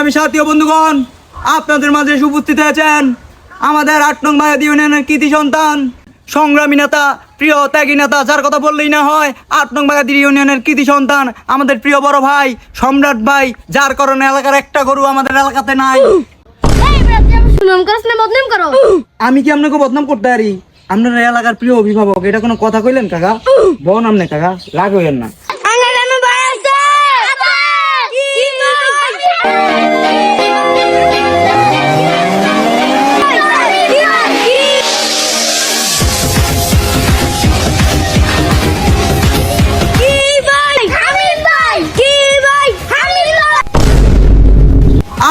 সংগ্রামী সাথী ও বন্ধুগণ, আপনাদের মাঝে উপস্থিত হয়েছেন আমাদের ৮ নং বায়াদি ইউনিয়নের কৃতি সন্তান, সংগ্রামী নেতা, প্রিয় ত্যাগী নেতা, যার কথা বললেই না হয়, ৮ নং বায়াদি ইউনিয়নের কৃতি সন্তান, আমাদের প্রিয় বড় ভাই সম্রাট ভাই, যার কারণে এলাকার একটা গরু আমাদের এলাকাতে নাই। আমি কি আপনাকে বদনাম করতে পারি? আপনার এলাকার প্রিয় অভিভাবক, এটা কোনো কথা কইলেন কাকা? বোন আমনে কাকা রাগ হইলেন না।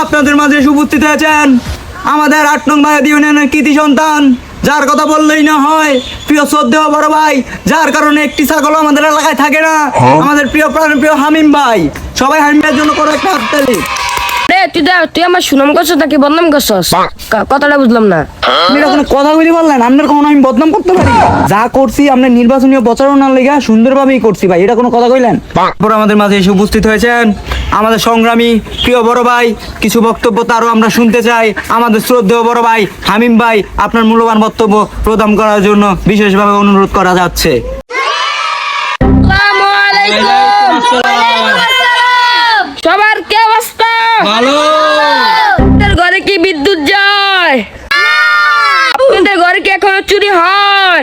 আপনাদের মাঝে উপস্থিত হয়েছেন আমাদের ৮ নং বায়াদি ইউনিয়নের কৃতি সন্তান, যার কথা বললেই না হয়, প্রিয় শ্রদ্ধেয় বড় ভাই, যার কারণে একটি ছাগল আমাদের এলাকায় থাকে না, আমাদের প্রিয় প্রিয় হামিম ভাই। সবাই হামিম ভাইয়ের জন্য করো একটা হাততালি। তুই আমার সুনাম করছিস নাকি বদনাম করছিস? কথাটা বুঝলাম না। আপনি কোনো কথা বলি বললেন, আপনার কখনো আমি বদনাম করতে পারি? যা করছি আপনার নির্বাচনীয় প্রচারণার লেগে সুন্দরভাবেই করছি ভাই, এটা কোনো কথা কইলেন? তারপর আমাদের মাঝে এসে উপস্থিত হয়েছেন আমাদের সংগ্রামী প্রিয় বড় ভাই, কিছু বক্তব্য তারও আমরা শুনতে চাই। আমাদের শ্রদ্ধেয় বড় ভাই হামিম ভাই, আপনার মূল্যবান বক্তব্য প্রদান করার জন্য বিশেষভাবে অনুরোধ করা যাচ্ছে। সবার কি অবস্থা? ভালো। আপনাদের ঘরে কি বিদ্যুৎ যায়? আপনাদের ঘরে কি এখনো চুরি হয়?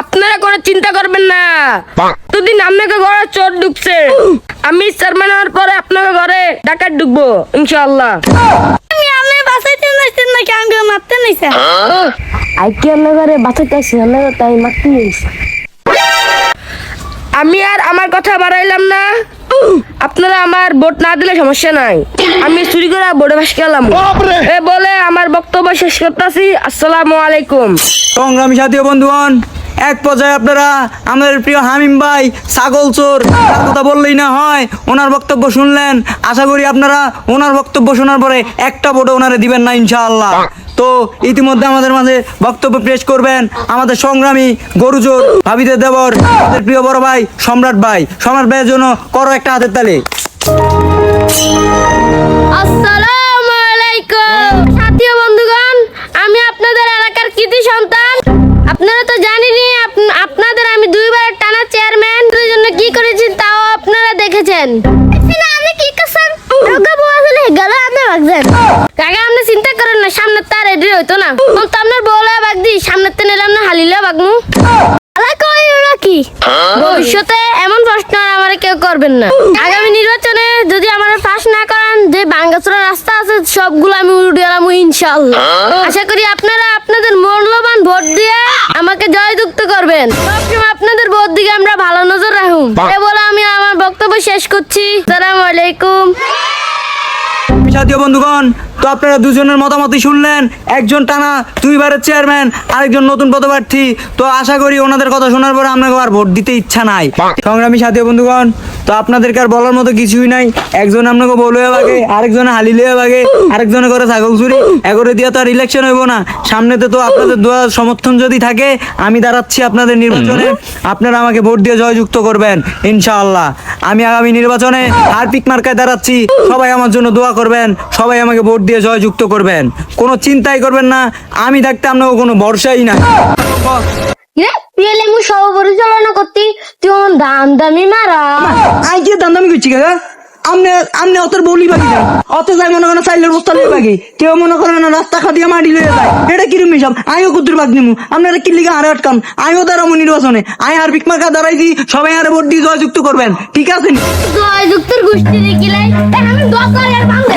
আপনারা কোনো চিন্তা করবেন না, দুদিন আপনাকে ঘরে চোর ঢুকছে, আমি চেয়ারম্যান হওয়ার পরে আপনাকে ঘরে ডাকাত ঢুকবো ইনশাআল্লাহ। আমি আপনি বাঁচাইতে নাইছেন নাকি আমাকে মারতে নাইছেন? আই কি আপনার ঘরে বাঁচাইতে আসছি, আপনার তাই মারতে নিয়েছি। আমি আর আমার কথা বাড়াইলাম না, আপনারা আমার ভোট না দিলে সমস্যা নাই, আমি চুরি করে ভোটে বাস গেলাম এ বলে আমার বক্তব্য শেষ করতেছি। আসসালামু আলাইকুম। সংগ্রামী সাথী ও বন্ধুগণ, এক পর্যায়ে আপনারা আমাদের প্রিয় হামিম ভাই ছাগল চোর, তার কথা বললেই না হয়, ওনার বক্তব্য শুনলেন। আশা করি আপনারা ওনার বক্তব্য শোনার পরে একটা ভোটে ওনারে দিবেন না ইনশাআল্লাহ। তো ইতিমধ্যে আমাদের মাঝে বক্তব্য পেশ করবেন আমাদের সংগ্রামী গরুজোর ভাবিদের দেবর, আমাদের প্রিয় বড় ভাই সম্রাট ভাই। সম্রাট ভাইয়ের জন্য করো একটা হাতের তালি। আসসালামু আলাইকুম সাথী ও বন্ধুগণ, আমি আপনাদের এলাকার কৃতি সন্তান। আপনারা তো জানেনই আপনাদের আমি 2 বার টানা চেয়ারম্যান, এর জন্য কি করেছি তাও আপনারা দেখেছেন। আমি কি করছেন? রোগা বউ আসলে গেল আপনি ভাগছেন। কাকা আপনি চিন্তা করেন না, সামনে তার রেডি হইতো না, তো আপনার বউলা ভাগ দি, সামনে তে নিলাম না হালিলা ভাগমু। কি ভবিষ্যতে এমন প্রশ্ন আমার কেউ করবেন না। আগামী নির্বাচনে যদি আমার পাস না করেন, যে ভাঙ্গাচোরা রাস্তা আছে সবগুলো আমি উড়িয়ালাম ইনশাআল্লাহ। আশা করি আপনারা আপনাদের মূল্যবান ভোট দিয়ে আমাকে জয়যুক্ত করবেন। সবসময় আপনাদের ভোট দিকে আমরা ভালো নজর রাখুন। এ বলে আমি আমার বক্তব্য শেষ করছি। আসসালামু আলাইকুম। সাথী বন্ধুগণ, তো আপনারা দুজনের মতামতই শুনলেন, একজন টানা 2 বারের চেয়ারম্যান, আরেকজন নতুন পদপ্রার্থী। তো আশা করি ওনাদের কথা শোনার পরে আপনাকে আর ভোট দিতে ইচ্ছা নাই। সংগ্রামী সাথী বন্ধুগণ, তো আপনাদেরকে আর বলার মতো কিছুই নাই। একজন আপনাকে বলুয়া ভাগে, আরেকজনে হালিলুয়া ভাগে, আরেকজনে করে ছাগল চুরি, এগরে দিয়ে তো আর ইলেকশন হইব না। সামনেতে তো আপনাদের দোয়া সমর্থন যদি থাকে, আমি দাঁড়াচ্ছি আপনাদের নির্বাচনে, আপনারা আমাকে ভোট দিয়ে জয়যুক্ত করবেন ইনশাআল্লাহ। আমি আগামী নির্বাচনে হারপিক মার্কায় দাঁড়াচ্ছি, সবাই আমার জন্য দোয়া করবেন, সবাই আমাকে ভোট দিয়ে জয়যুক্ত করবেন, কোনো চিন্তাই করবেন না। আমি থাকতে আপনাকে কোনো ভরসাই নাই। তুই সব পরিচালনা করতি, তুই দাম দামি মারা। আই কি দাম দামি করছি কাকা? আমনে অতর বলি বাকি যান, অত যাই মনে করেন চাইলের বস্তা লয়ে বাকি, কেউ মনে করেন না রাস্তা খাদিয়া মাটি লয়ে যায়, এটা কিরম হিসাব? আইও কুতুর বাগ নিমু, আপনারা কি লিগা হারে আটকান? আইও দাঁড়ামু নির্বাচনে, আই আর বিকমার্কা দাঁড়াইছি, সবাই আরে ভোট দিয়ে জয়যুক্ত করবেন, ঠিক আছে? জয়যুক্তের গোষ্ঠী দেখিলাই আমি 10 আর ভাঙবে।